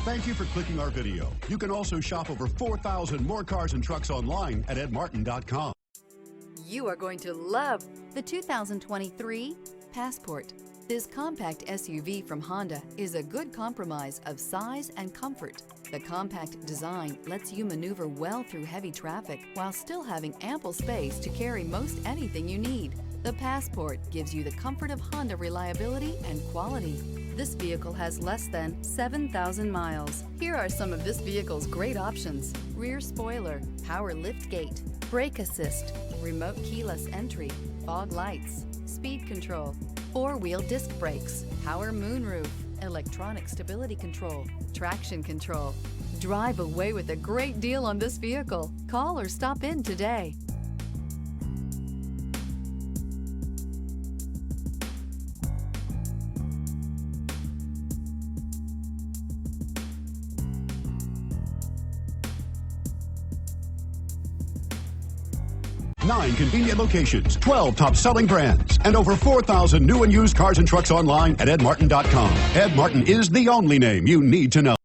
Thank you for clicking our video. You can also shop over 4,000 more cars and trucks online at edmartin.com. You are going to love the 2023 Passport. This compact SUV from Honda is a good compromise of size and comfort. The compact design lets you maneuver well through heavy traffic while still having ample space to carry most anything you need. The Passport gives you the comfort of Honda reliability and quality. This vehicle has less than 7,000 miles. Here are some of this vehicle's great options: rear spoiler, power lift gate, brake assist, remote keyless entry, fog lights, speed control, four-wheel disc brakes, power moonroof, electronic stability control, traction control. Drive away with a great deal on this vehicle. Call or stop in today. Nine convenient locations, 12 top-selling brands, and over 4,000 new and used cars and trucks online at edmartin.com. Ed Martin is the only name you need to know.